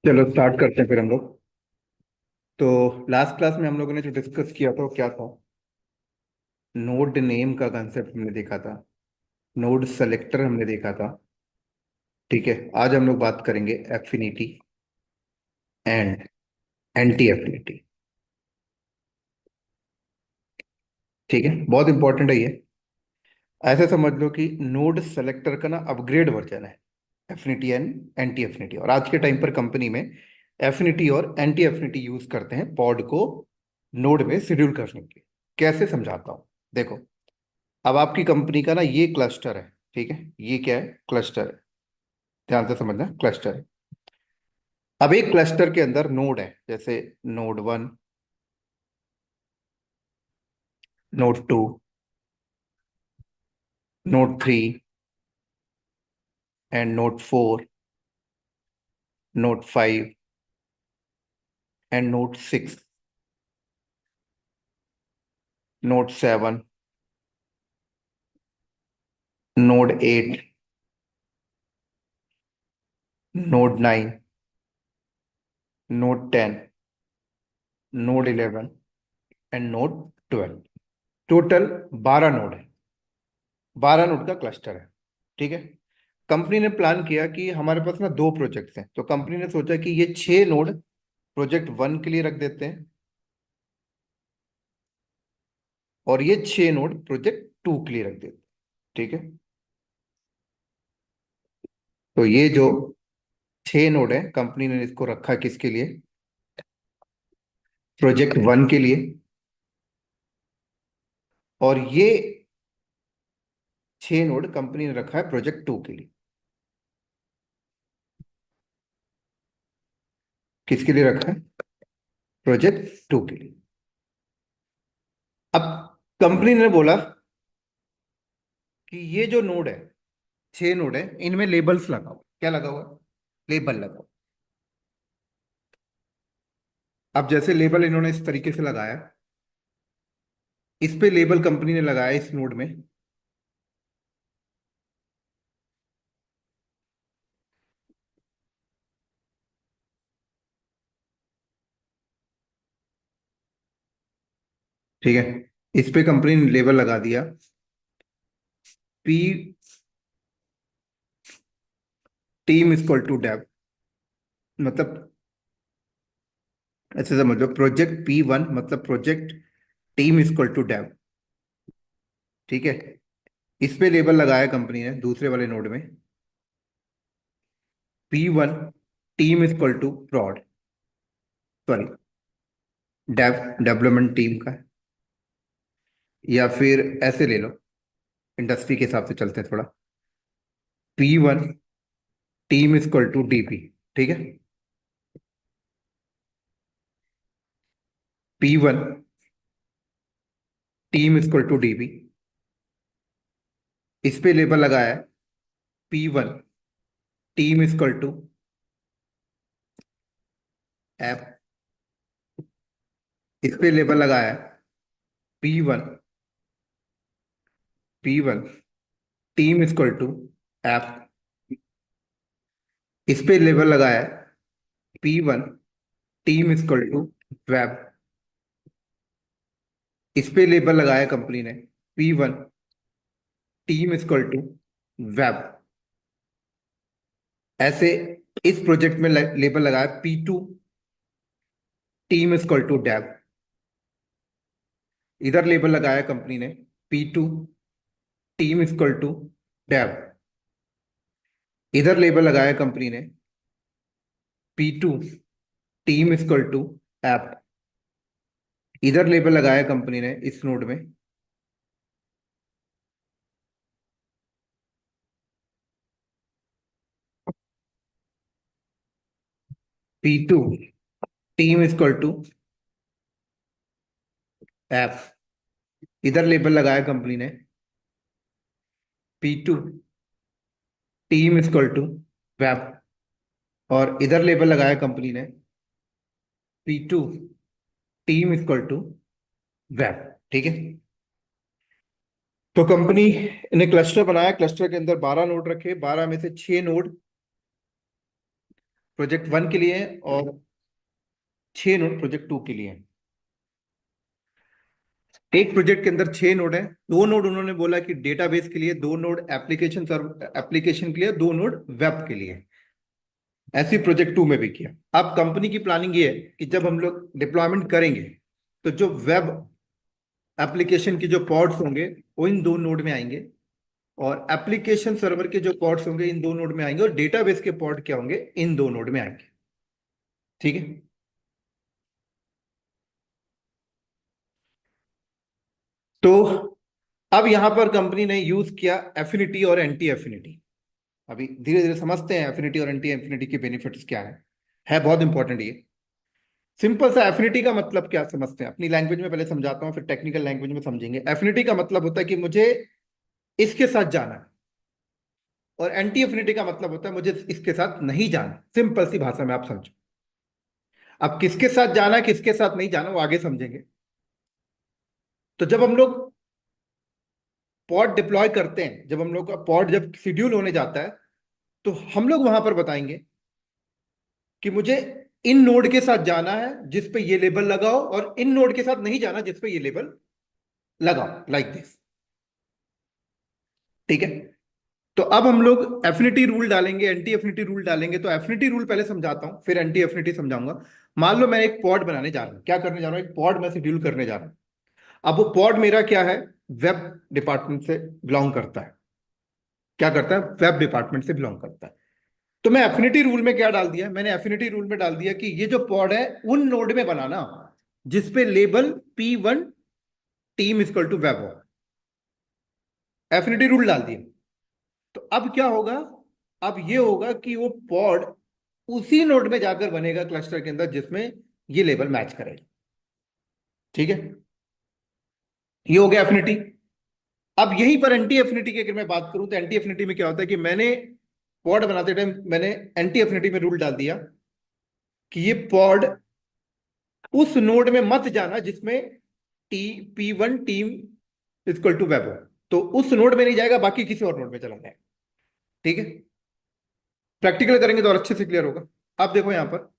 चलो स्टार्ट करते हैं फिर हम लोग। तो लास्ट क्लास में हम लोगों ने जो डिस्कस किया था वो क्या था? नोड नेम का कंसेप्ट हमने देखा था। नोड सेलेक्टर हमने देखा था। ठीक है, आज हम लोग बात करेंगे एफिनिटी एंड एंटी एफिनिटी। ठीक है, बहुत इंपॉर्टेंट है ये। ऐसे समझ लो कि नोड सेलेक्टर का ना अपग्रेड वर्जन है एफिनिटी एंड एंटी एफिनिटी। और आज के टाइम पर कंपनी में एफिनिटी और एंटी एफिनिटी यूज करते हैं पॉड को नोड में शेड्यूल करने के लिए। कैसे समझाता हूँ, देखो। अब आपकी कंपनी का ना ये क्लस्टर है, ठीक है, ये क्या है? क्लस्टर है। ध्यान से समझना, क्लस्टर है। अब एक क्लस्टर के अंदर नोड है, जैसे node 1, node 2, node 3 and node 4, node 5 and node 6, node 7, node 8, node 9, node 10, node 11 and node 12। Total 12 node है। 12 नोड का क्लस्टर है। ठीक है। कंपनी ने प्लान किया कि हमारे पास ना दो प्रोजेक्ट्स हैं, तो कंपनी ने सोचा कि ये 6 नोड प्रोजेक्ट 1 के लिए रख देते हैं और ये 6 नोड प्रोजेक्ट 2 के लिए रख देते हैं। ठीक है। तो ये जो 6 नोड है, कंपनी ने इसको रखा किसके लिए? प्रोजेक्ट 1 के लिए। और ये 6 नोड कंपनी ने रखा है प्रोजेक्ट 2 के लिए। किसके लिए रखा है? प्रोजेक्ट 2 के लिए। अब कंपनी ने बोला कि ये जो नोड है, 6 नोड है, इनमें लेबल्स लगाओ। क्या लगा हुआ है? लेबल लगाओ। अब जैसे लेबल इन्होंने इस तरीके से लगाया, इस पे लेबल कंपनी ने लगाया इस नोड में। ठीक है। इस पे कंपनी ने लेबल लगा दिया P team equal to dev. मतलब ऐसे समझ लो, प्रोजेक्ट P1 मतलब project team equal to dev. ठीक है। इस पे लेबल लगाया कंपनी ने दूसरे वाले नोड में P1 team equal to prod, sorry, dev development team का। या फिर ऐसे ले लो, इंडस्ट्री के हिसाब से चलते हैं थोड़ा। P1 team equal to DP। ठीक है। P1 team equal to DP। इस पे लेबल लगाया है P1 team equal to app. इस पे लेबल लगाया है P1 P1 team equal to app. इस पे लेबल लगाया है P1 team equal to web. इस पे लेबल लगाया कंपनी ने P1 team equal to web. ऐसे इस प्रोजेक्ट में लेबल लगाया P2 team equal to dev. इधर लेबल लगाया कंपनी ने P2 team equal to dev. इधर लेबल लगाया कंपनी ने P2 team equal to app. इधर लेबल लगाया कंपनी ने इस नोड में P2 team equal to app. इधर लेबल लगाया कंपनी ने P2 team equal to web. और इधर लेबल लगाया कंपनी ने P2 team equal to web. ठीक है। तो कंपनी ने क्लस्टर बनाया, क्लस्टर के अंदर 12 नोड रखे, 12 में से 6 नोड प्रोजेक्ट 1 के लिए है और 6 नोड प्रोजेक्ट 2 के लिए है। एक प्रोजेक्ट के अंदर 6 नोड है, 2 नोड उन्होंने बोला कि डेटाबेस के लिए, 2 नोड एप्लीकेशन एप्लीकेशन के लिए, 2 नोड वेब के लिए। ऐसी प्रोजेक्ट 2 में भी किया। अब कंपनी की प्लानिंग ये है कि जब हम लोग डिप्लॉयमेंट करेंगे तो जो वेब एप्लीकेशन के जो पॉड्स होंगे वो इन 2 नोड में आएंगे, और एप्लीकेशन सर्वर के जो पॉड्स होंगे इन 2 नोड में आएंगे, और डेटाबेस के पॉड क्या होंगे, इन 2 नोड में आएंगे। ठीक है। तो अब यहां पर कंपनी ने यूज किया एफिनिटी और एंटी एफिनिटी। अभी धीरे धीरे समझते हैं एफिनिटी और एंटी एफिनिटी के बेनिफिट्स क्या है बहुत इंपॉर्टेंट ये। सिंपल सा एफिनिटी का मतलब क्या समझते हैं, अपनी लैंग्वेज में पहले समझाता हूं, फिर टेक्निकल लैंग्वेज में समझेंगे। एफिनिटी का मतलब होता है कि मुझे इसके साथ जाना है, और एंटी एफिनिटी का मतलब होता है मुझे इसके साथ नहीं जाना। सिंपल सी भाषा में आप समझो। अब किसके साथ जाना है किसके साथ नहीं जाना वो आगे समझेंगे। तो जब हम लोग पॉड डिप्लॉय करते हैं, जब हम लोग का पॉड जब शेड्यूल होने जाता है, तो हम लोग वहां पर बताएंगे कि मुझे इन नोड के साथ जाना है जिस पे ये लेबल लगाओ, और इन नोड के साथ नहीं जाना जिस पे ये लेबल लगाओ, लाइक दिस। ठीक है। तो अब हम लोग एफिनिटी रूल डालेंगे, एंटी एफिनिटी रूल डालेंगे। तो एफिनिटी रूल पहले समझाता हूं, फिर एंटी एफिनिटी समझाऊंगा। मान लो मैं एक पॉड बनाने जा रहा हूं, क्या करने जा रहा हूं, एक पॉड मैं शेड्यूल करने जा रहा हूं। अब वो पॉड मेरा क्या है, वेब डिपार्टमेंट से बिलोंग करता है। क्या करता है, वेब डिपार्टमेंट से बिलोंग करता है। तो मैं एफिनिटी रूल में क्या डाल दिया, मैंने एफिनिटी रूल में डाल दिया कि ये जो पॉड है उन नोड में बनाना जिसपे label P1 team equal to web हो। एफिनिटी रूल डाल दिया। तो अब क्या होगा, अब ये होगा कि वो पॉड उसी नोड में जाकर बनेगा क्लस्टर के अंदर जिसमें ये लेबल मैच करेगा। ठीक है। ये हो गया एफिनिटी। अब यहीं पर एंटी एफिनिटी की अगर मैं बात करूं तो एंटी एफिनिटी में क्या होता है कि मैंने पॉड बनाते टाइम मैंने एंटी एफिनिटी में रूल डाल दिया कि ये पॉड उस नोड में मत जाना जिसमें P1 team equal to web हो। तो उस नोड में नहीं जाएगा, बाकी किसी और नोड में चला जाएगा। ठीक है। प्रैक्टिकल करेंगे तो और अच्छे से क्लियर होगा। अब देखो यहां पर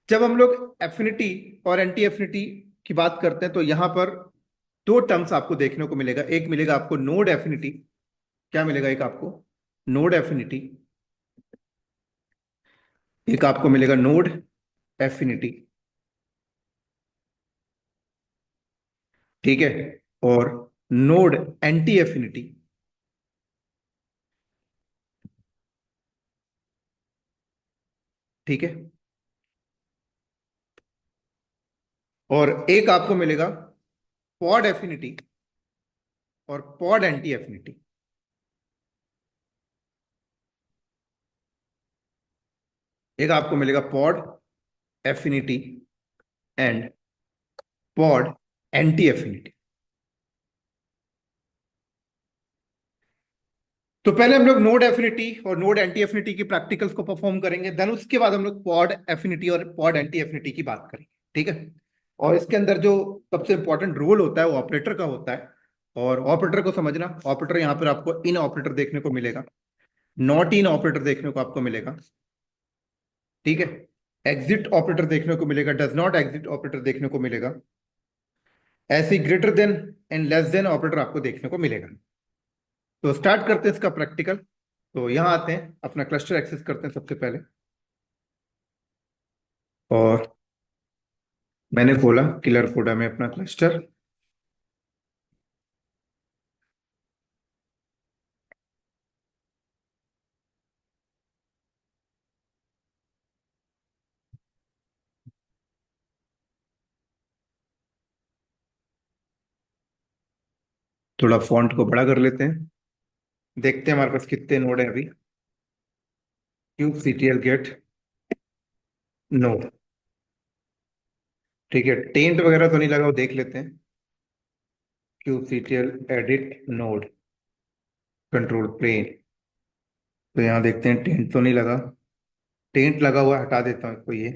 जब हम लोग एफिनिटी और एंटी एफिनिटी की बात करते हैं तो यहां पर 2 टर्म्स आपको देखने को मिलेगा। एक मिलेगा आपको नोड एफिनिटी। क्या मिलेगा, एक आपको नोड एफिनिटी, एक आपको मिलेगा नोड एफिनिटी। ठीक है। और नोड एंटी एफिनिटी। ठीक है। और एक आपको मिलेगा पॉड एफिनिटी और पॉड एंटी एफिनिटी। एक आपको मिलेगा pod affinity and pod anti affinity. तो पहले हम लोग नोड एफिनिटी और नोड एंटी एफिनिटी की प्रैक्टिकल्स को परफॉर्म करेंगे, देन उसके बाद हम लोग पॉड एफिनिटी और पॉड एंटी एफिनिटी की बात करेंगे। ठीक है। और इसके अंदर जो सबसे इंपॉर्टेंट रोल होता है वो ऑपरेटर का होता है। और ऑपरेटर को समझना, ऑपरेटर यहां पर आपको इन ऑपरेटर देखने को मिलेगा, नॉट इन ऑपरेटर देखने को आपको मिलेगा। ठीक है। एग्जिट ऑपरेटर देखने को मिलेगा, डज नॉट एग्जिट ऑपरेटर देखने को मिलेगा। ऐसी greater than and less than operator आपको देखने को मिलेगा। तो स्टार्ट करते हैं इसका प्रैक्टिकल। तो यहां आते हैं, अपना क्लस्टर एक्सेस करते हैं सबसे पहले। और मैंने खोला किलर कोडा में अपना क्लस्टर। थोड़ा फॉन्ट को बड़ा कर लेते हैं, देखते हैं हमारे पास कितने नोड है अभी। Cube CTL get node. ठीक है, टेंट वगैरह तो नहीं लगा, वो देख लेते हैं। Cube CTL edit node control plane. तो यहाँ देखते हैं टेंट तो नहीं लगा, टेंट लगा हुआ है, हटा देता हूँ इसको ये।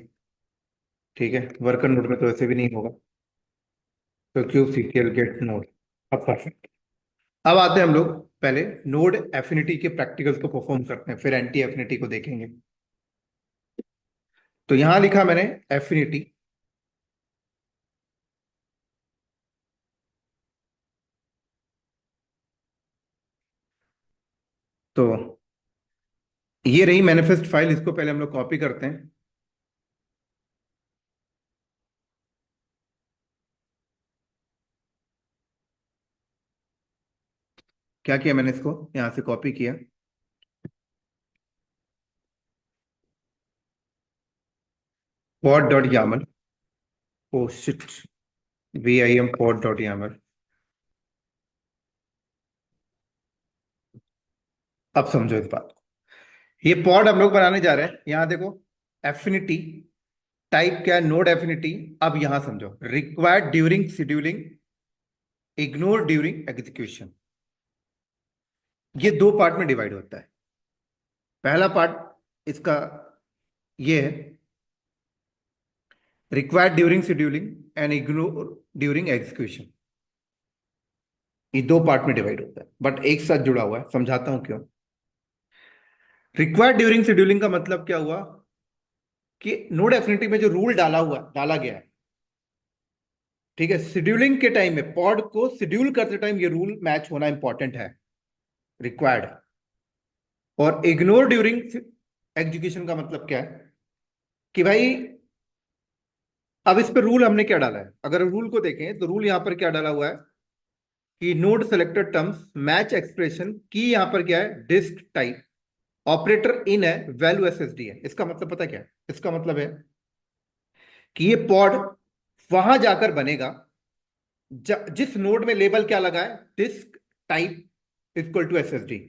ठीक है, वर्कर नोड में तो ऐसे भी नहीं होगा। तो क्यूब सीटीएल गेट नोड। अब परफेक्ट। अब आते हैं हम लोग पहले नोड एफिनिटी के प्रैक्टिकल्स को परफॉर्म करते हैं, फिर एंटी एफिनिटी को देखेंगे। तो यहां लिखा मैंने एफिनिटी, तो ये रही मैनिफेस्ट फाइल, इसको पहले हम लोग कॉपी करते हैं। क्या किया मैंने, इसको यहां से कॉपी किया। Pod dot YAML, oh shit, VIM pod dot YAML. अब समझो इस बात को, ये पॉड हम लोग बनाने जा रहे हैं। यहां देखो, एफिनिटी, टाइप क्या है, नोड एफिनिटी। अब यहां समझो, required during scheduling, ignore during execution. ये दो पार्ट में डिवाइड होता है। पहला पार्ट इसका ये है, required during scheduling and ignore during execution. ये दो पार्ट में डिवाइड होता है, बट एक साथ जुड़ा हुआ है। समझाता हूं क्यों। रिक्वायर्ड ड्यूरिंग शेड्यूलिंग का मतलब क्या हुआ कि नोड एफिनिटी में जो रूल डाला गया है, ठीक है, शेड्यूलिंग के टाइम में पॉड को शेड्यूल करते टाइम ये रूल मैच होना इंपॉर्टेंट है, रिक्वायर्ड। और इग्नोर ड्यूरिंग एग्जीक्यूशन का मतलब क्या है कि भाई, अब इस पर रूल हमने क्या डाला है, अगर रूल को देखें तो रूल यहां पर क्या डाला हुआ है कि node selected terms match expression की, यहां पर क्या है, डिस्क टाइप, ऑपरेटर इन है, वैल्यू SSD है। इसका मतलब पता क्या है, इसका मतलब है कि ये पॉड वहां जाकर बनेगा जिस नोड में लेबल क्या लगा है, disk type equal to SSD।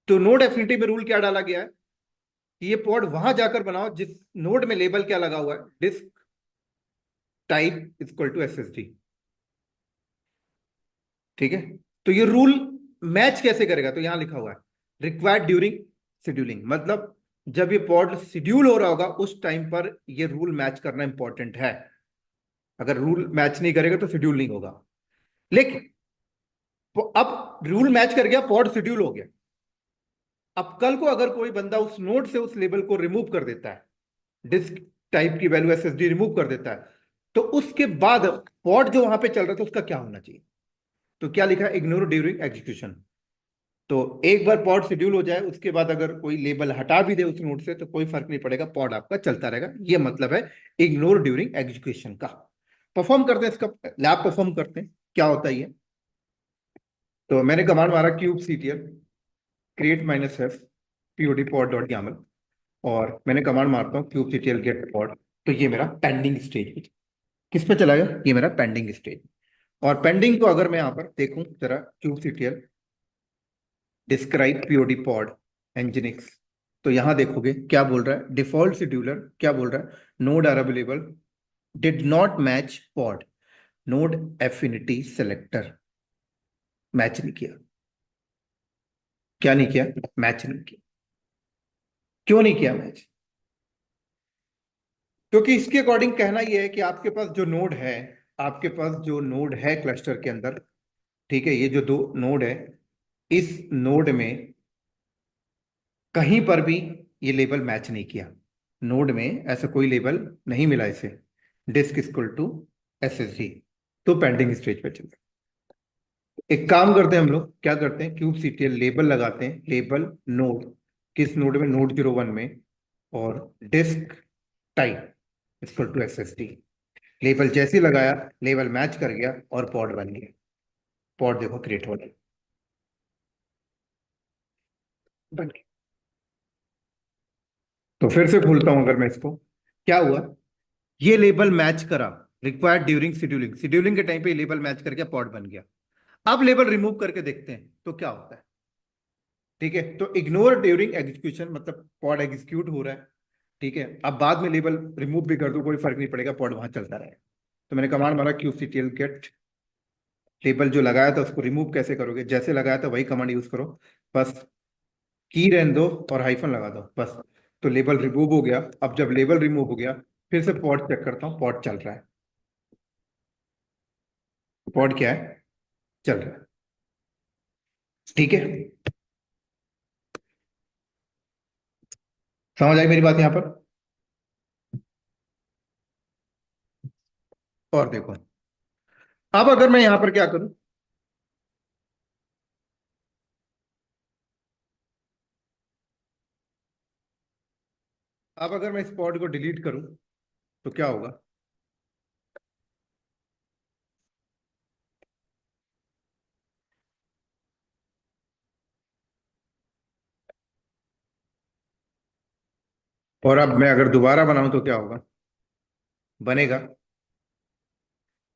तो नोड एफिनिटी में रूल क्या डाला गया है कि ये पॉड वहां जाकर बनाओ जिस नोड में लेबल क्या लगा हुआ है, disk type equal to SSD। ठीक है, तो ये रूल मैच कैसे करेगा, तो यहां लिखा हुआ है रिक्वायर्ड ड्यूरिंग शेड्यूलिंग, मतलब जब ये पॉड शेड्यूल हो रहा होगा उस टाइम पर ये रूल मैच करना इंपॉर्टेंट है। अगर रूल मैच नहीं करेगा तो शेड्यूल नहीं होगा। लेकिन अब रूल मैच कर गया, पॉड शेड्यूल हो गया। अब कल को अगर कोई बंदा उस नोड से उस लेबल को रिमूव कर देता है, डिस्क टाइप की वैल्यू SSD रिमूव कर देता है, तो उसके बाद पॉड जो वहां पे चल रहा था उसका क्या होना चाहिए। तो क्या लिखा है, इग्नोर ड्यूरिंग एग्जीक्यूशन। तो एक बार पॉड शेड्यूल हो जाए उसके बाद अगर कोई लेबल हटा भी दे उस नोड से तो कोई फर्क नहीं पड़ेगा, पॉड आपका चलता रहेगा। ये मतलब है इग्नोर ड्यूरिंग एग्जीक्यूशन का। परफॉर्म करते हैं इसका, लैब परफॉर्म करते हैं, क्या होता है ये। तो मैंने कमांड मारा cube CTL create -f POD pod dot YAML, और मैंने कमांड मारता हूँ क्यूब CTL गेट पॉड। तो ये मेरा पेंडिंग स्टेज किस पे चला गया, ये मेरा पेंडिंग स्टेज। और पेंडिंग को अगर मैं यहां पर देखूं जरा, cube CTL describe POD pod nginx, तो यहां देखोगे क्या बोल रहा है, डिफॉल्ट शेड्यूलर क्या बोल रहा है, node are available, did not match pod, node affinity selector. Match नहीं किया, क्या नहीं किया, मैच नहीं किया। क्यों नहीं किया मैच, क्योंकि इसके अकॉर्डिंग कहना यह है कि आपके पास जो नोड है, आपके पास जो नोड है क्लस्टर के अंदर, ठीक है, ये जो दो नोड है, इस नोड में कहीं पर भी ये लेबल मैच नहीं किया। नोड में ऐसा कोई लेबल नहीं मिला इसे, डिस्क इक्वल टू SSD, तो पेंडिंग स्टेज पे चल रहा है। एक काम करते हैं, हम लोग क्या करते हैं, क्यूब CTL लेबल लगाते हैं, लेबल नोड, किस नोड में, नोड 01 में, और disk type equal to SSD। Label जैसे ही लगाया, लेबल मैच कर गया और पॉड बन गया। पॉड देखो क्रिएट हो गया, बन गया। तो फिर से खोलता हूं अगर मैं इसको, क्या हुआ, ये लेबल मैच करा, रिक्वायर्ड ड्यूरिंग शेड्यूलिंग, शेड्यूलिंग के टाइम पे लेबल मैच करके पॉड बन गया। अब लेबल रिमूव करके देखते हैं तो क्या होता है। ठीक है, तो इग्नोर ड्यूरिंग एग्जीक्यूशन मतलब पॉड एग्जीक्यूट हो रहा है। ठीक है, अब बाद में लेबल रिमूव भी कर दो कोई फर्क नहीं पड़ेगा, पॉड वहां चलता रहेगा। तो मैंने कमांड मारा क्यूब CTL गेट, लेबल जो लगाया था उसको रिमूव कैसे करोगे, जैसे लगाया था वही कमांड यूज करो, बस की रहने दो और हाइफन लगा दो बस। तो लेबल रिमूव हो गया। अब जब लेबल रिमूव हो गया, फिर से पॉड चेक करता हूँ, पॉड चल रहा है। पॉड क्या है, चल रहा है। ठीक है, समझ आई मेरी बात यहाँ पर? और देखो, अब अगर मैं यहाँ पर क्या करूं, अब अगर मैं इस पॉड को डिलीट करूं तो क्या होगा? और अब मैं अगर दोबारा बनाऊं तो क्या होगा? बनेगा?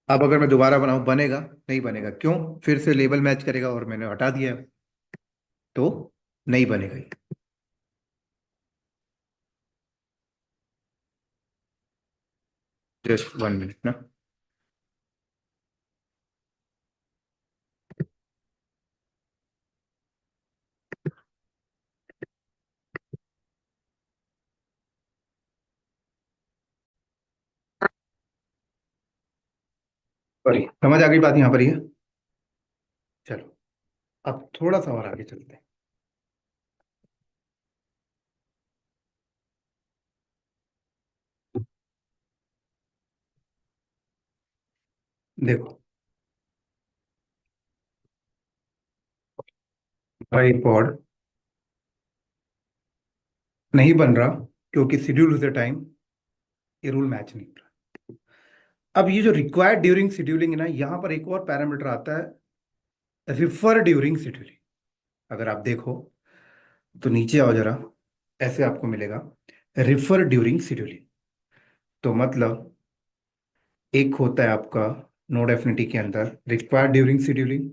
अब अगर मैं दोबारा बनाऊं, बनेगा? नहीं बनेगा। क्यों? फिर से लेबल मैच करेगा और मैंने हटा दिया है, तो नहीं बनेगा ये। जस्ट 1 मिनट ना। सॉरी, समझ आ गई बात यहाँ पर ही है? चलो, अब थोड़ा सा और आगे चलते हैं। देखो भाई, पॉड नहीं बन रहा क्योंकि शेड्यूल उस टाइम ये रूल मैच नहीं हो रहा। अब ये जो रिक्वायर्ड ड्यूरिंग शेड्यूलिंग है ना, यहाँ पर एक और पैरामीटर आता है, रिफर ड्यूरिंग शेड्यूलिंग। अगर आप देखो तो नीचे आओ जरा, ऐसे आपको मिलेगा रिफर ड्यूरिंग शेड्यूलिंग। तो मतलब एक होता है आपका नोड एफिनिटी के अंदर रिक्वायर्ड ड्यूरिंग शेड्यूलिंग।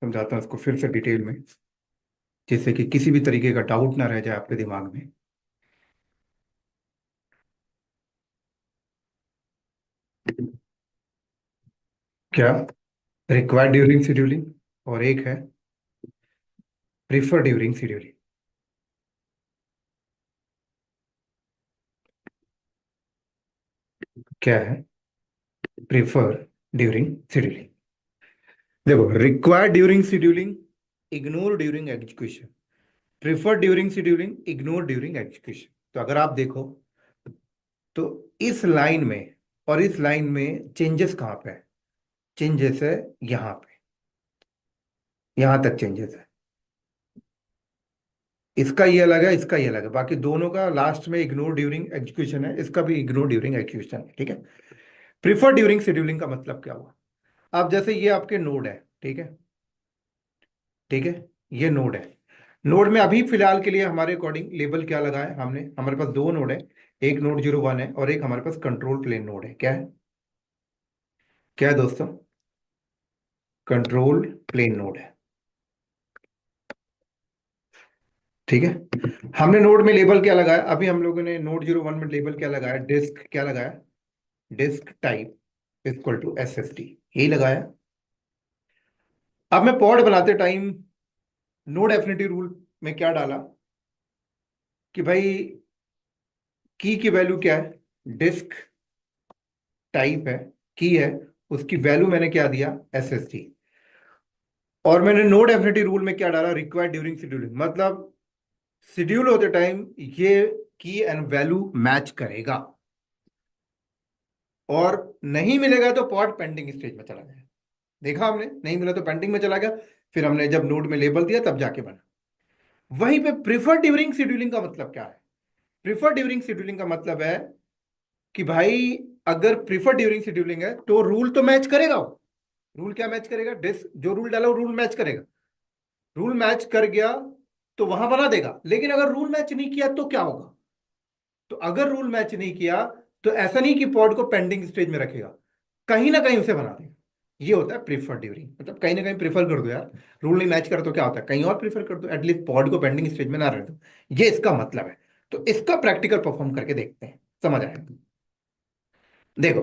समझाता हूँ इसको फिर से डिटेल में, जिससे कि किसी भी तरीके का डाउट ना रह जाए आपके दिमाग में। क्या? रिक्वायर्ड ड्यूरिंग शेड्यूलिंग, और एक है प्रीफर ड्यूरिंग शेड्यूलिंग। क्या है प्रीफर ड्यूरिंग शेड्यूलिंग? देखो, required during scheduling ignore during execution, prefer during scheduling ignore during execution. तो अगर आप देखो तो इस लाइन में और इस लाइन में चेंजेस कहाँ पे है? चेंजेस है यहाँ पे, यहाँ तक चेंजेस है। इसका ये अलग है, इसका ये अलग है, बाकी दोनों का लास्ट में इग्नोर ड्यूरिंग एग्जीक्यूशन है, इसका भी इग्नोर ड्यूरिंग एग्जीक्यूशन है। ठीक है? प्रीफर ड्यूरिंग शेड्यूलिंग का मतलब क्या हुआ? अब जैसे ये आपके नोड है, ठीक है? ठीक है, ये नोड है। नोड में अभी फिलहाल के लिए हमारे अकॉर्डिंग लेबल क्या लगा है हमने? हमारे पास दो नोड है, एक नोड 01 है और एक हमारे पास कंट्रोल प्लेन नोड है। क्या है? क्या है दोस्तों? कंट्रोल प्लेन नोड है। ठीक है? हमने नोड में लेबल क्या लगाया? अभी हम लोगों ने नोड 01 में लेबल क्या लगाया? डिस्क क्या लगाया? Disk type equal to SFT, यही लगाया। अब मैं पॉड बनाते टाइम नोड एफिनिटी रूल में क्या डाला कि भाई की वैल्यू क्या है? डिस्क टाइप है, की है, उसकी वैल्यू मैंने क्या दिया? SST। और मैंने नोड एफिनिटी रूल में क्या डाला? Required during scheduling. मतलब शेड्यूल होते टाइम ये की एंड वैल्यू मैच करेगा, और नहीं मिलेगा तो पॉड पेंडिंग स्टेज में चला जाएगा। देखा हमने, नहीं मिला तो पेंडिंग में चला गया। फिर हमने जब नोड में लेबल दिया तब जाके बना। वहीं पे प्रिफर ड्यूरिंग शेड्यूलिंग का मतलब क्या है? प्रिफर ड्यूरिंग शेड्यूलिंग का मतलब है कि भाई अगर प्रिफर ड्यूरिंग शेड्यूलिंग है तो रूल तो मैच करेगा वो। रूल क्या मैच करेगा? डिस्क जो रूल डाला वो रूल मैच करेगा। रूल मैच कर गया तो वहां बना देगा। लेकिन अगर रूल मैच नहीं किया तो क्या होगा? तो अगर रूल मैच नहीं किया तो ऐसा नहीं कि पॉड को पेंडिंग स्टेज में रखेगा, कहीं ना कहीं उसे बना देगा। ये होता है प्रीफर ड्यूरिंग। मतलब कहीं ना कहीं प्रीफर कर दो यार, रूल नहीं मैच कर तो क्या होता है, कहीं और प्रीफर कर दो, एटलीस्ट पॉड को पेंडिंग स्टेज में ना रह दो। ये इसका मतलब है। तो इसका प्रैक्टिकल परफॉर्म करके देखते हैं, समझ आएगा। देखो,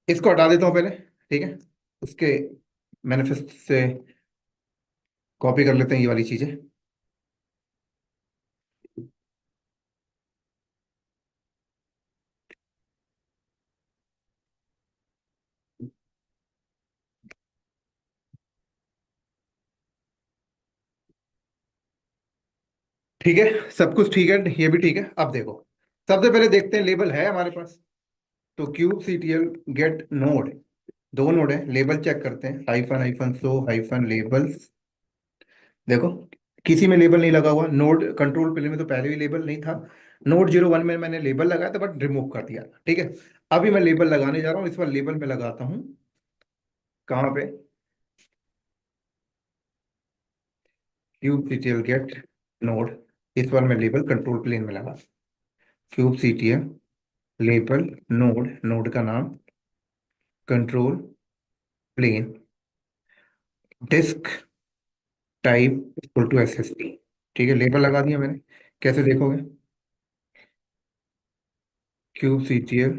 इसको हटा देता हूं पहले, ठीक है? उसके मैनिफेस्ट से कॉपी कर लेते हैं ये वाली चीजें। ठीक है, सब कुछ ठीक है, ये भी ठीक है। अब देखो, सबसे पहले देखते हैं, लेबल है हमारे पास। तो kube C T L get node, दो नोड है, लेबल चेक करते हैं, hyphen hyphen show hyphen labels. देखो, किसी में लेबल नहीं लगा हुआ, नोड कंट्रोल प्लेन में तो पहले भी लेबल नहीं था। नोड 01 में मैंने लेबल लगाया था बट रिमूव कर दिया था, ठीक है। अभी मैं लेबल लगाने जा रहा हूँ, इस बार लेबल में लगाता हूँ कहाँ पे, kube C T L get node. इस बार मैं लेबल कंट्रोल प्लेन में लगा, kube C T L label node, node का नाम control plane, disk type equal to S S T. ठीक है, लेबल लगा दिया मैंने। कैसे देखोगे, kube C T L,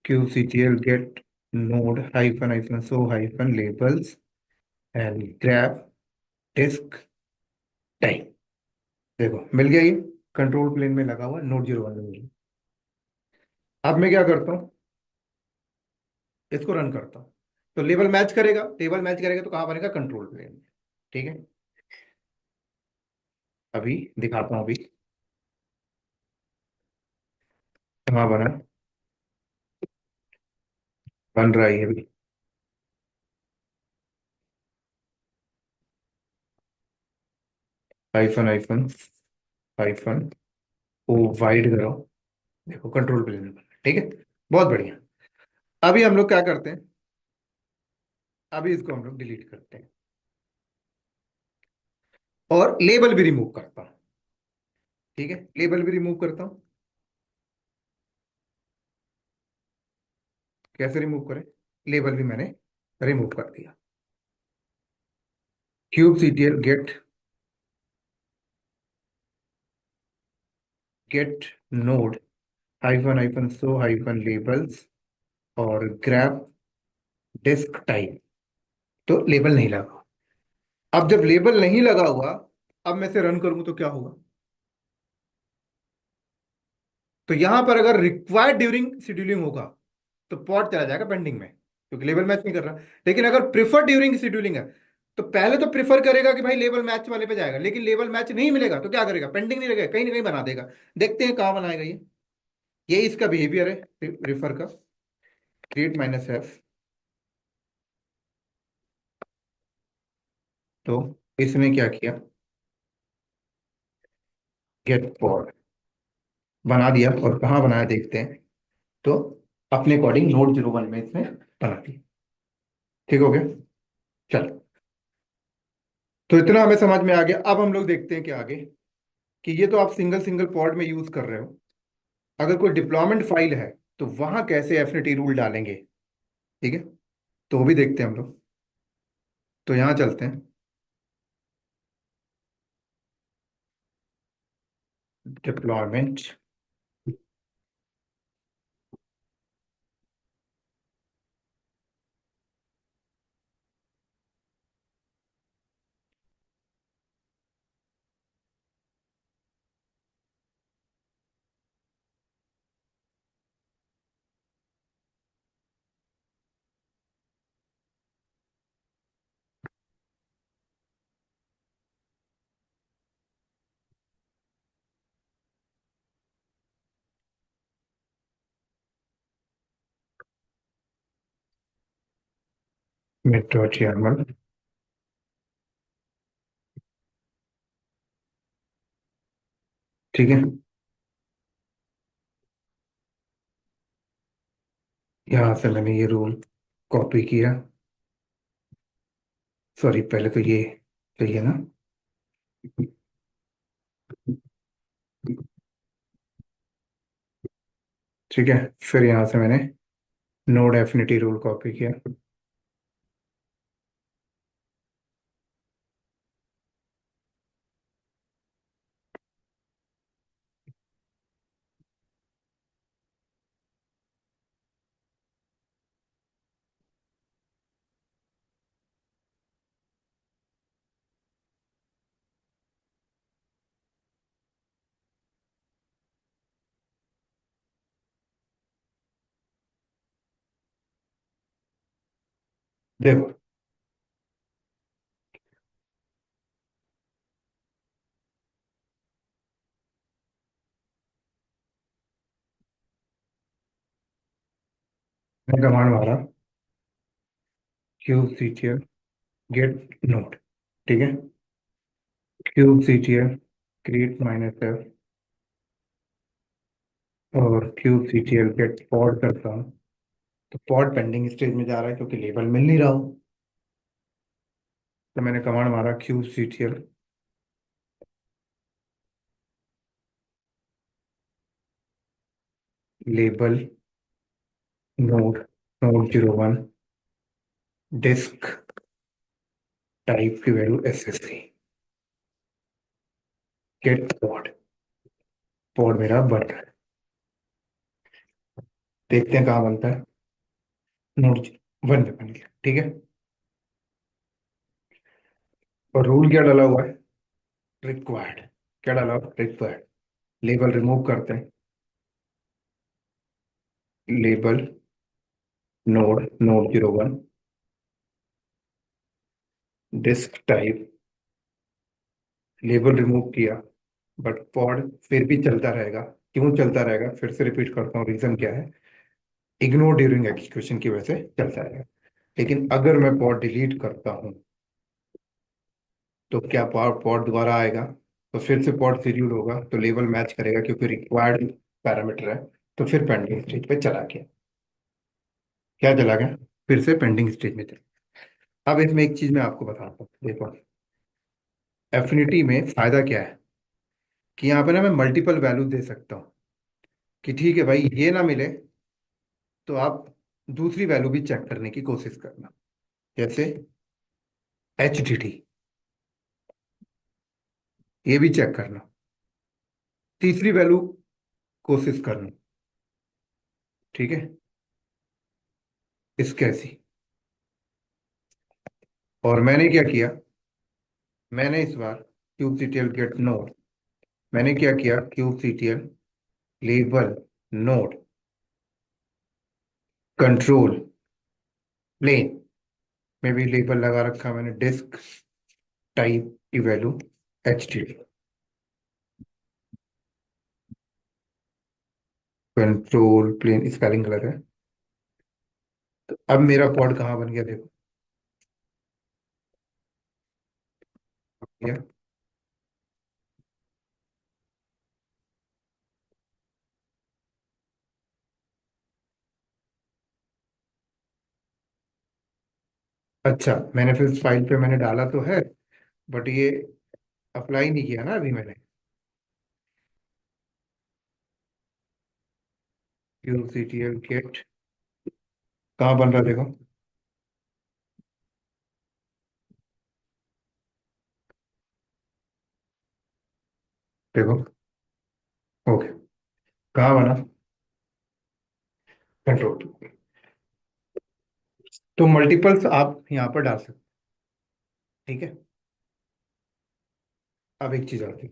kube C T L get node hyphen hyphen show hyphen labels and grep disk type. देखो मिल गया, ये कंट्रोल प्लेन में लगा हुआ नोड 01 में मिल गया। अब मैं क्या करता हूँ, इसको रन करता हूँ। तो लेबल मैच करेगा, टेबल मैच करेगा तो कहाँ बनेगा, कंट्रोल प्लेन में। ठीक है, अभी दिखाता हूँ, अभी कहाँ बना, बन रहा है ये अभी। हाइफन हाइफन हाइफन ओ वाइड करो, देखो कंट्रोल प्लेन में बना, ठीक है। बहुत बढ़िया। अभी हम लोग क्या करते हैं, अभी इसको हम लोग डिलीट करते हैं और लेबल भी रिमूव करता हूँ। ठीक है, लेबल भी रिमूव करता हूँ। कैसे रिमूव करें, लेबल भी मैंने रिमूव कर दिया। Cube CTL get, get node hyphen hyphen show hyphen labels और ग्रैब डिस्क टाइप। तो लेबल नहीं लगा। अब जब लेबल नहीं लगा हुआ, अब मैं इसे रन करूंगा तो क्या होगा, तो यहां पर अगर रिक्वायर्ड ड्यूरिंग शेड्यूलिंग होगा तो पॉट चला जाएगा पेंडिंग में, क्योंकि लेवल मैच नहीं कर रहा। लेकिन अगर प्रिफर ड्यूरिंग शेड्यूलिंग है, तो पहले तो प्रिफर करेगा कि भाई लेवल मैच वाले पे जाएगा, लेकिन लेवल मैच नहीं मिलेगा तो क्या करेगा, पेंडिंग नहीं रहेगा, कहीं ना कहीं बना देगा। देखते हैं कहाँ बनाएगा ये इसका बिहेवियर है रिफर का। क्रिएट माइनस एफ, तो इसमें क्या किया, गेट पॉड बना दिया, और कहाँ बनाया देखते हैं। तो अपने अकॉर्डिंग नोड 01 में इसमें बना दिया। ठीक हो गया, चल। तो इतना हमें समझ में आ गया। अब हम लोग देखते हैं कि आगे, कि ये तो आप सिंगल सिंगल पॉड में यूज कर रहे हो, अगर कोई डिप्लॉयमेंट फाइल है तो वहां कैसे एफिनिटी रूल डालेंगे। ठीक है, तो वो भी देखते हैं हम लोग। तो यहाँ चलते हैं, डिप्लॉयमेंट, मेट्रो, ठीक है। यहाँ से मैंने ये रूल कॉपी किया, सॉरी पहले तो ये चाहिए ना। ठीक है, फिर यहाँ से मैंने नोड एफिनिटी रूल कॉपी किया। देखो, मैं कमांड मारा क्यूब सीटीएल गेट नोड, ठीक है। Kube CTL create minus F और क्यूब सीटीएल गेट पॉड करता हूँ। तो पॉड पेंडिंग स्टेज में जा रहा है क्योंकि लेबल मिल नहीं रहा हो। तो मैंने कमांड मारा cube CTL label node node 01 disk type की value SSC get pod. Pod मेरा बन रहा है, देखते हैं कहाँ बनता है। नोड 1 पे बन गया, ठीक है। और रूल क्या डाला हुआ है? रिक्वायर्ड। क्या डाला हुआ? रिक्वायर्ड। लेबल रिमूव करते हैं। Label node node 01 disk type, label remove किया, बट पॉड फिर भी चलता रहेगा। क्यों चलता रहेगा? फिर से रिपीट करता हूँ, रीजन क्या है। इग्नोर ड्यूरिंग एग्जीक्यूशन की वजह से चलता रहेगा। लेकिन अगर मैं पॉड डिलीट करता हूँ तो क्या पॉड पॉड दोबारा आएगा? तो फिर से पॉड शेड्यूल होगा तो लेबल मैच करेगा क्योंकि रिक्वायर्ड पैरामीटर है। तो फिर पेंडिंग स्टेज पे चला गया। क्या चला गया? फिर से पेंडिंग स्टेज में चला। अब इसमें एक चीज मैं आपको बताता हूँ, देखो। एफिनिटी में फायदा क्या है कि यहाँ पे ना मैं मल्टीपल वैल्यू दे सकता हूँ कि ठीक है भाई, ये ना मिले तो आप दूसरी वैल्यू भी चेक करने की कोशिश करना। जैसे एच डी डी, ये भी चेक करना। तीसरी वैल्यू कोशिश करना, ठीक है। इसके ऐसी। और मैंने क्या किया? मैंने इस बार क्यूब सीटीएल गेट नोड, मैंने क्या किया? Kube CTL label node control plane में भी लेबल लगा रखा मैंने डिस्क टाइप की value H D D. Control plane spelling गलत है। तो अब मेरा पॉड कहाँ बन गया, देखो। या अच्छा, मैंने फिर उस फाइल पे मैंने डाला तो है, बट ये अप्लाई नहीं किया ना अभी मैंने। क्यूब सीटीएल गेट कहाँ बन रहा है, देखो। देखो, ओके। कहाँ बना? कंट्रोल। तो मल्टीपल्स आप यहाँ पर डाल सकते, ठीक है। अब एक चीज और थी।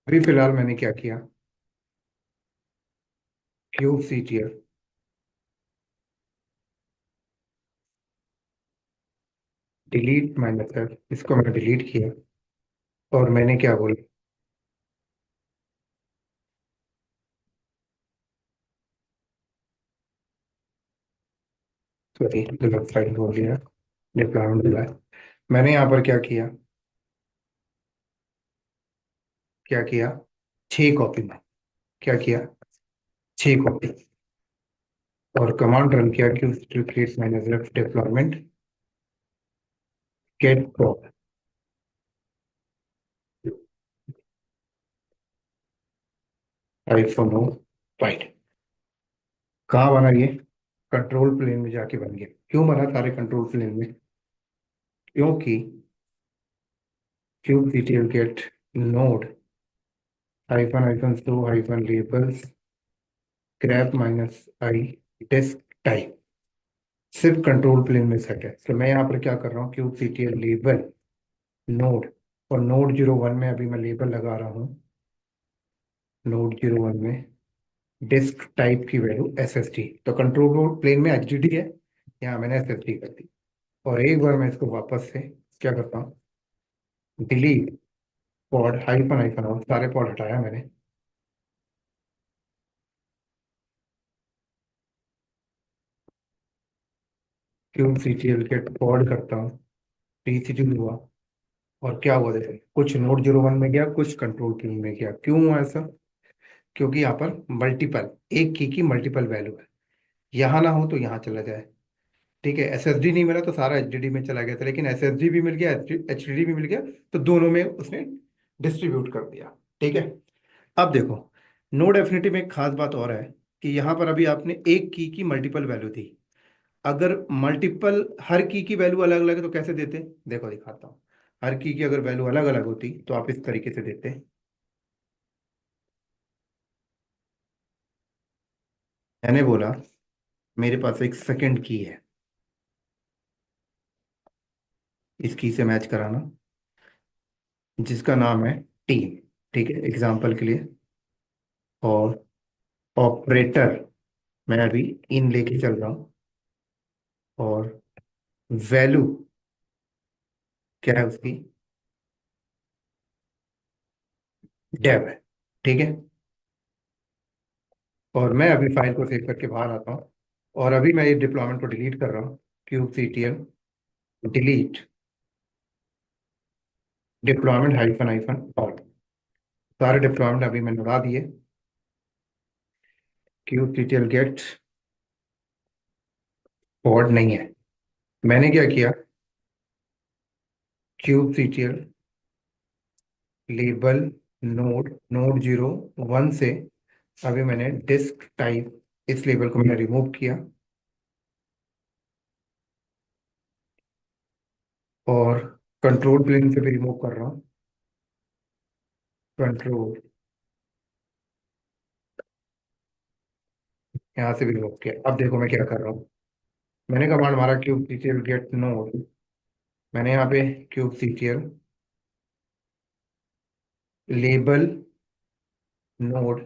अभी फिलहाल मैंने क्या किया? क्यूब सीटीएल डिलीट माइनस है, इसको मैंने डिलीट किया। और मैंने क्या बोला? सॉरी, गलत फाइल बोल दिया। डिप्लॉयमेंट बोला है। मैंने यहाँ पर क्या किया? क्या किया? 6 कॉपी में। क्या किया? 6 कॉपी। और कमांड रन किया कि create minus F deployment get pod आईफोन हो राइट। कहाँ बना ये? कंट्रोल प्लेन में जाके बन गया। क्यों बना सारे कंट्रोल प्लेन में? क्योंकि kubectl get node hyphen hyphen show hyphen labels grep minus I disk type सिर्फ कंट्रोल प्लेन में सेट है। तो मैं यहाँ पर क्या कर रहा हूँ? क्यूब सीटीएल लेबल नोड, और नोड 01 में अभी मैं लेबल लगा रहा हूँ। नोड 01 में डिस्क टाइप की वैल्यू एसएसडी। तो कंट्रोल प्लेन में एचडीडी है, यहाँ मैंने एसएसडी कर दी। और एक बार मैं इसको वापस से क्या करता हूँ? डिलीट पॉड हाइफन हाइफन और सारे पॉड हटाया मैंने। Kube C T L get pod करता हूँ, रीसीड्यूल हुआ। और क्या हुआ, देखो कुछ नोड 01 में गया, कुछ कंट्रोल प्लेन में गया। क्यों हुआ ऐसा? क्योंकि यहाँ पर मल्टीपल, एक की मल्टीपल वैल्यू है। यहाँ ना हो तो यहाँ चला जाए। ठीक है, एसएसडी नहीं मिला तो सारा एचडीडी में चला गया था, लेकिन एसएसडी भी मिल गया, एचडीडी भी मिल गया, तो दोनों में उसने डिस्ट्रीब्यूट कर दिया। ठीक है। अब देखो, नोड एफिनिटी में एक खास बात और है कि यहाँ पर अभी आपने एक की मल्टीपल वैल्यू दी। अगर मल्टीपल हर की वैल्यू अलग अलग है तो कैसे देते? देखो दिखाता हूँ। हर की अगर वैल्यू अलग अलग होती तो आप इस तरीके से देते। मैंने बोला मेरे पास एक सेकंड की है, इस की से मैच कराना, जिसका नाम है टीम। ठीक है, एग्जाम्पल के लिए। और ऑपरेटर मैं अभी इन लेके चल रहा हूँ। और वैल्यू क्या है उसकी? डेव है। ठीक है। और मैं अभी फाइल को सेव करके बाहर आता हूँ। और अभी मैं ये डिप्लॉयमेंट को डिलीट कर रहा हूँ। Kube C T L delete deployment hyphen hyphen all. सारे डिप्लॉयमेंट अभी मैंने उड़ा दिए। Kube C T L get pod नहीं है। मैंने क्या किया, kube C T L label node 01 से अभी मैंने डिस्क टाइप, इस लेबल को मैंने रिमूव किया। और कंट्रोल प्लेन से भी रिमूव कर रहा हूँ। कंट्रोल यहाँ से भी रिमूव किया। अब देखो मैं क्या कर रहा हूँ। मैंने कमांड मारा क्यूब सीटीएल गेट नोड। मैंने यहाँ पे kube CTL label node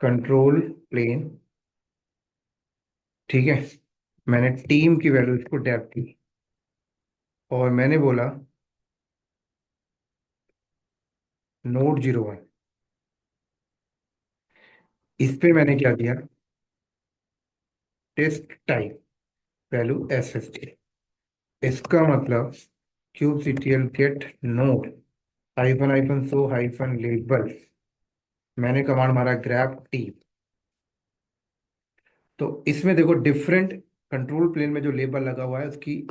control plane. ठीक है। मैंने टीम की वैल्यू इसको डेप दी। और मैंने बोला नोड 01, इस पे मैंने क्या दिया, test type value S S T. इसका मतलब cube CTL get node hyphen hyphen show hyphen label. मैंने कमांड मारा ग्रैप टी। तो इसमें देखो डिफरेंट कंट्रोल प्लेन में जो लेबल लगा हुआ है उसकी,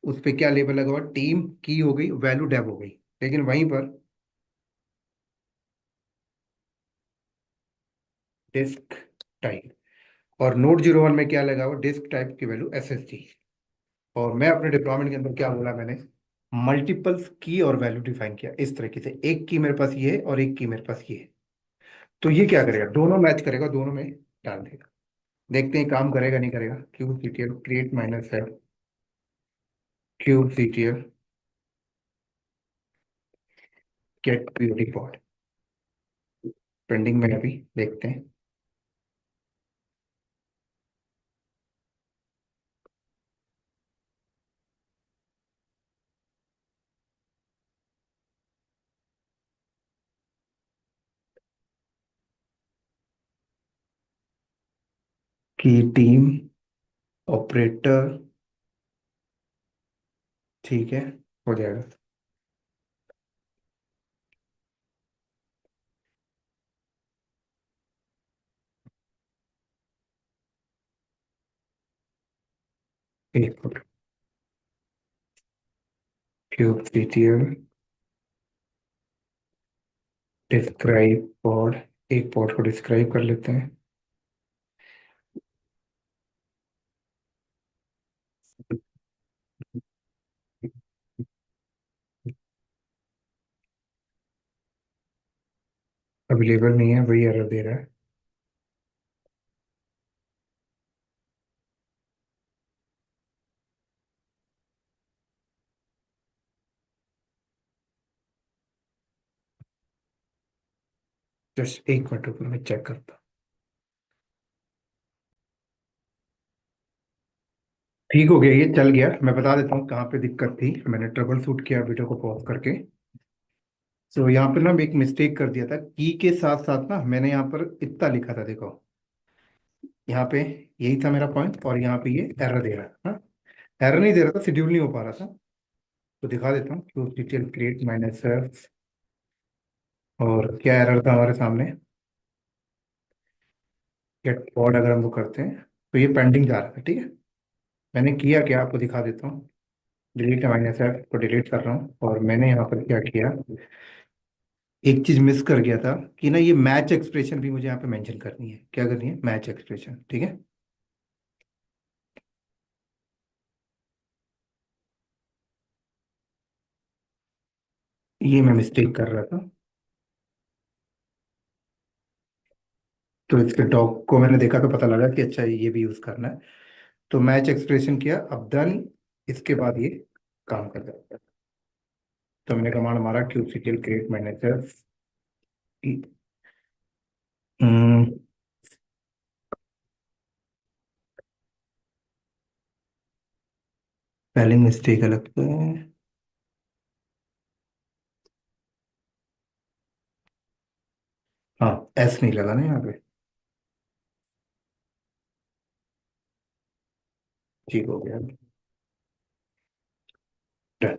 उस पे क्या लेबल लगा हुआ है, टीम की हो गई, वैल्यू डेव हो गई। लेकिन वहीं पर डिस्क टाइप और नोड 01 में क्या लगा हुआ, डिस्क टाइप की वैल्यू एस एस टी। और मैं अपने डिप्लॉयमेंट के अंदर क्या बोला मैंने, मल्टीपल्स की और वैल्यू डिफाइन किया इस तरीके से, एक की मेरे पास ये है और एक की मेरे पास ये है। तो ये क्या करेगा, दोनों मैच करेगा, दोनों में डाल देगा। देखते हैं काम करेगा नहीं करेगा। क्यूब सीटीएल क्रिएट माइनस है, kube CTL get POD pod pending में है अभी, देखते हैं। की टीम ऑपरेटर। ठीक है, हो जाएगा। एक minute. Cube CTL describe pod, एक पॉड को डिस्क्राइब कर लेते हैं। अवेलेबल नहीं है, वही एरर दे रहा है। जस्ट एक मिनट रुको, मैं चेक करता हूँ। ठीक हो गया, ये चल गया। मैं बता देता हूँ कहाँ पे दिक्कत थी। मैंने ट्रबल शूट किया वीडियो को पॉज करके। तो यहाँ पर ना मैं एक मिस्टेक कर दिया था, की के साथ साथ ना मैंने यहाँ पर इतना लिखा था, देखो यहाँ पे यही था मेरा पॉइंट, और यहाँ पे ये एरर दे रहा है। एरर नहीं दे रहा था, शेड्यूल नहीं हो पा रहा था। तो दिखा देता हूँ, close detail create minus F, और क्या एरर था हमारे सामने, गेट पॉड अगर हम वो करते हैं तो ये पेंडिंग जा रहा था, ठीक है। मैंने किया क्या आपको दिखा देता हूँ, डिलीट माइनस एफ को डिलीट कर रहा हूँ, और मैंने यहाँ पर क्या किया, एक चीज मिस कर गया था कि ना ये मैच एक्सप्रेशन भी मुझे यहाँ पे मेंशन करनी है। क्या करनी है? मैच एक्सप्रेशन, ठीक है। ये मैं मिस्टेक कर रहा था। तो इसके डॉग को मैंने देखा तो पता लगा कि अच्छा ये भी यूज करना है। तो मैच एक्सप्रेशन किया, अब डन। इसके बाद ये काम कर जाता है। तो मैंने कमांड मारा क्यूबसीटीएल क्रिएट मैनेजर। स्पेलिंग मिस्टेक है लगता है। हाँ, एस नहीं लगा ना यहाँ पे। ठीक हो गया। डन।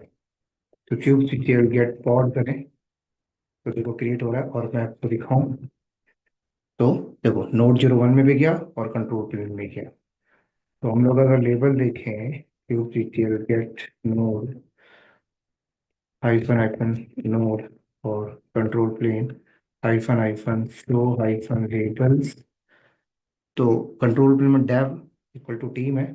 तो क्यूबसीटीएल गेट पॉड करें, तो देखो क्रिएट हो रहा है, और मैं आपको दिखाऊं तो देखो Node.js 1 में भी गया और कंट्रोल प्लेन में गया। तो हम लोग अगर लेबल देखें, kubectl get node hyphen hyphen node, और control plane hyphen hyphen flow hyphen labels, तो कंट्रोल प्लेन में डेव इक्वल टू टीम है।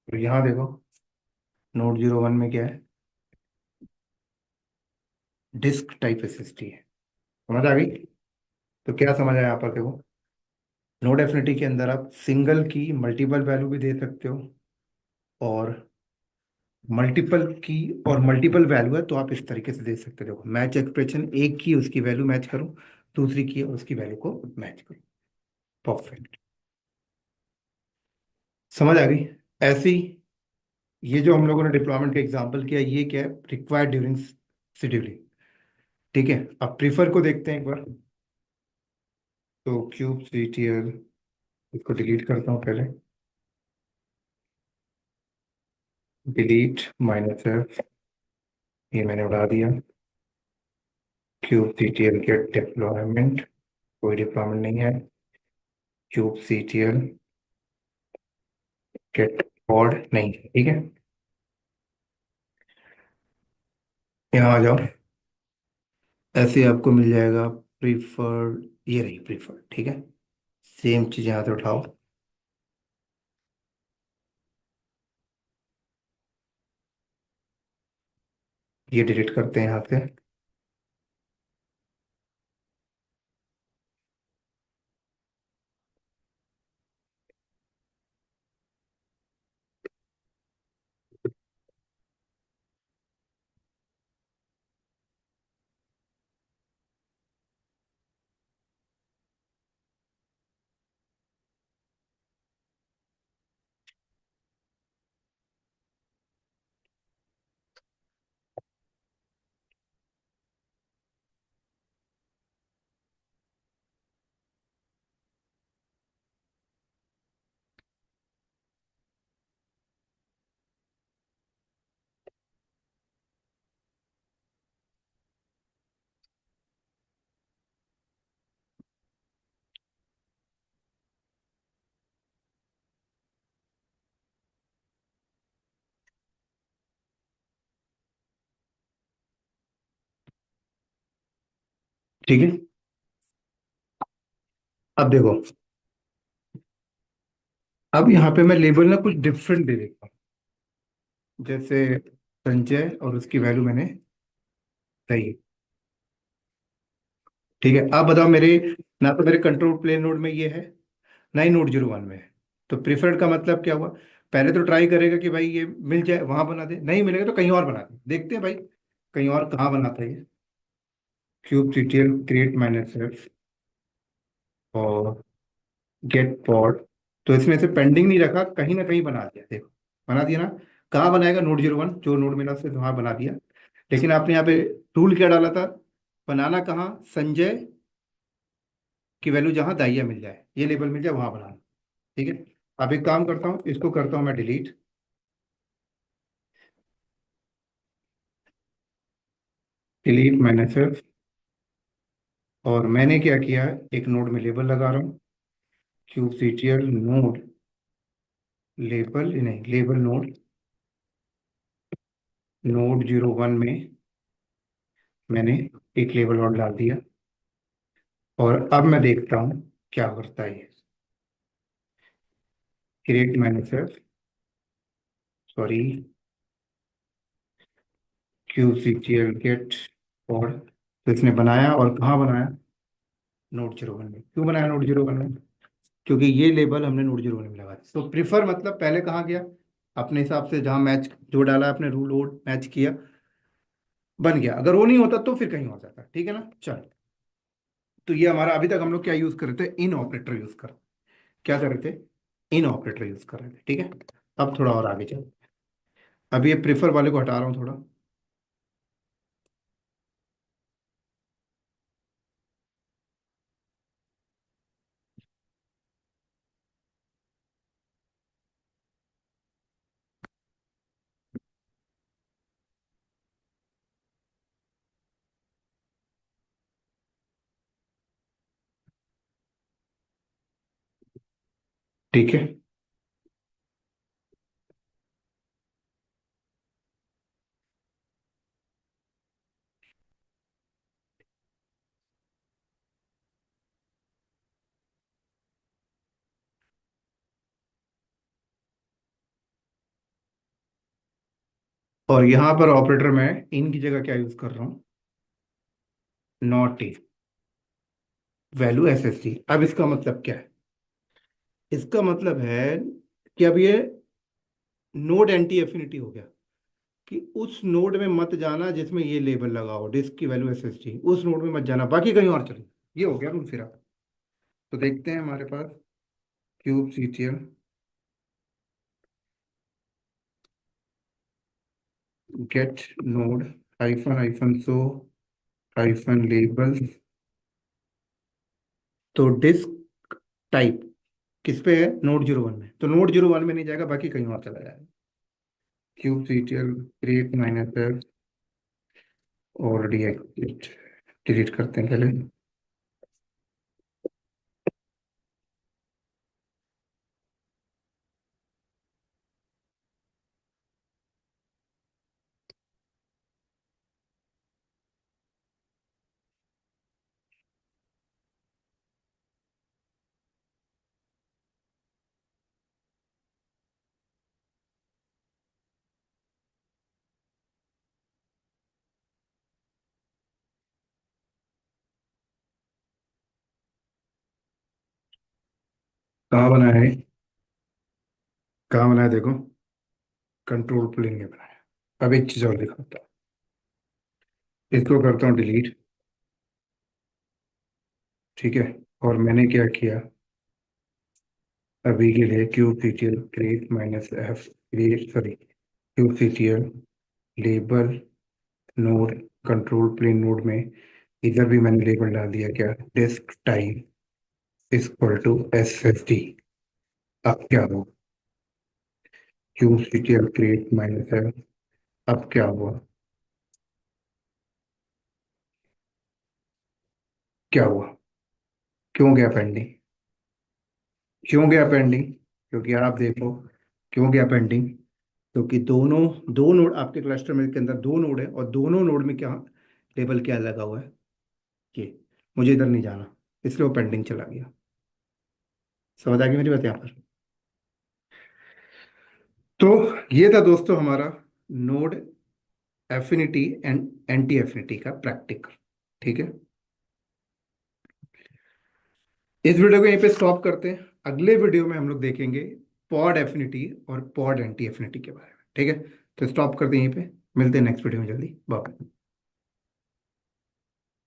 तो यहाँ देखो Node.js 1 में क्या है, डिस्क टाइप एसएसडी है। समझ आ गई? तो क्या समझ आया यहाँ पर? देखो नोड एफिनिटी के अंदर आप सिंगल की मल्टीपल वैल्यू भी दे सकते हो, और मल्टीपल की और मल्टीपल वैल्यू है तो आप इस तरीके से दे सकते हो। देखो मैच एक्सप्रेशन, एक की उसकी वैल्यू मैच करो, दूसरी की उसकी वैल्यू को मैच करो। परफेक्ट। समझ आ गई? ऐसे ही ये जो हम लोगों ने डिप्लॉयमेंट का एग्जांपल किया, ये क्या है, रिक्वायर्ड ड्यूरिंग शेड्यूलिंग। ठीक है, अब प्रीफर को देखते हैं एक बार। तो क्यूब सीटीएल, इसको डिलीट करता हूँ पहले, डिलीट माइनस एफ, ये मैंने उड़ा दिया। क्यूब सीटीएल गेट डिप्लॉयमेंट, कोई डिप्लॉयमेंट नहीं है। क्यूब सीटीएल गेट पॉड नहीं है, ठीक है। यहाँ आ जाओ, ऐसे आपको मिल जाएगा प्रीफर्ड, ये रही प्रीफर्ड, ठीक है। सेम चीज़ यहाँ से उठाओ, ये डिलीट करते हैं यहाँ से। ठीक है, अब देखो, अब यहाँ पे मैं लेबल ना कुछ डिफरेंट दे देता हूँ। जैसे संजय, और उसकी वैल्यू मैंने सही, ठीक है। अब बताओ, मेरे ना तो मेरे कंट्रोल प्लेन नोड में ये है, ना ही Node.js 1 में है। तो प्रिफर्ड का मतलब क्या हुआ? पहले तो ट्राई करेगा कि भाई ये मिल जाए, वहां बना दे, नहीं मिलेगा तो कहीं और बना दे, देखते हैं भाई कहीं और कहाँ बनाता है ये। क्यूब सीटीएल क्रिएट मैनेजर और गेट पॉड, तो इसमें से पेंडिंग नहीं रखा, कहीं ना कहीं बना दिया, देखो बना दिया ना। कहाँ बनाएगा? नोड 01, जो नोड मिला उसे वहां बना दिया। लेकिन आपने यहाँ पे रूल क्या डाला था? बनाना कहाँ? संजय की वैल्यू जहां दाहिया मिल जाए, ये लेबल मिल जाए, वहां बनाना। ठीक है। अब एक काम करता हूँ, इसको करता हूँ मैं डिलीट। डिलीट मैंने सिर्फ, और मैंने क्या किया है, एक नोड में लेबल लगा रहा हूँ, क्यूबसीटीएल नोड लेबल, नहीं लेबल नोड, नोड 01 में मैंने एक लेबल और डाल दिया। और अब मैं देखता हूँ क्या करता है ये। Create manager, sorry, kubectl get. और तो इसने बनाया, और कहाँ बनाया? नोड 01 में। क्यों बनाया नोड 01 में? क्योंकि ये लेबल हमने नोड 01 में लगा दिया। तो प्रिफर मतलब पहले कहाँ गया? अपने हिसाब से जहाँ मैच जो डाला आपने, रूल वोट मैच किया, बन गया। अगर वो नहीं होता तो फिर कहीं हो जाता। ठीक है ना? चल, तो ये हमारा अभी तक हम लोग क्या यूज कर रहे थे? इन ऑपरेटर यूज कर, क्या कर रहे थे? इन ऑपरेटर यूज कर रहे थे। ठीक है। अब थोड़ा और आगे चल, अभी ये प्रिफर वाले को हटा रहा हूँ थोड़ा। ठीक है। और यहाँ पर ऑपरेटर में इन की जगह क्या यूज कर रहा हूँ? Not in, value SSD. अब इसका मतलब क्या है? इसका मतलब है कि अब ये नोड एंटी एफिनिटी हो गया, कि उस नोड में मत जाना जिसमें ये लेबल लगा हो, डिस्क की वैल्यू एसएसडी, उस नोड में मत जाना, बाकी कहीं और चलो। ये हो गया रूल फिर। आप तो देखते हैं हमारे पास cube CTL get node hyphen hyphen show hyphen label. तो डिस्क टाइप किस पे है? नोड 01 में। तो नोड 01 में नहीं जाएगा, बाकी कहीं और चला जाएगा। Cube CTL create minus F और डीएक्टिवेट, डिलीट करते हैं पहले। कहाँ बना है? कहाँ बना है देखो, कंट्रोल प्लेन में बनाया। अब एक चीज और दिखाता हूँ, इसको करता हूँ डिलीट। ठीक है। और मैंने क्या किया, अभी के लिए kube CTL create minus F create, sorry, kube CTL label node control plane node में इधर भी मैंने लेबल डाल दिया, क्या? Disk type is equal to S S D. अब क्या हुआ? Kube CTL create minus F, अब क्या हुआ? क्या हुआ? क्यों गया पेंडिंग? क्यों गया पेंडिंग? क्योंकि आप देखो, क्यों गया पेंडिंग? क्योंकि दोनों, दो नोड आपके क्लस्टर में के अंदर दो नोड है, और दोनों नोड में क्या लेबल क्या लगा हुआ है? कि मुझे इधर नहीं जाना, इसलिए वो पेंडिंग चला गया। समझ आ गई मेरी बात यहाँ पर? तो ये था दोस्तों हमारा node affinity and anti affinity का प्रैक्टिकल। ठीक है। इस वीडियो को यहीं पे स्टॉप करते हैं। अगले वीडियो में हम लोग देखेंगे पॉड एफिनिटी और पॉड एंटी एफिनिटी के बारे में। ठीक है। तो स्टॉप करते हैं यहीं पे, मिलते हैं नेक्स्ट वीडियो में जल्दी। बाय।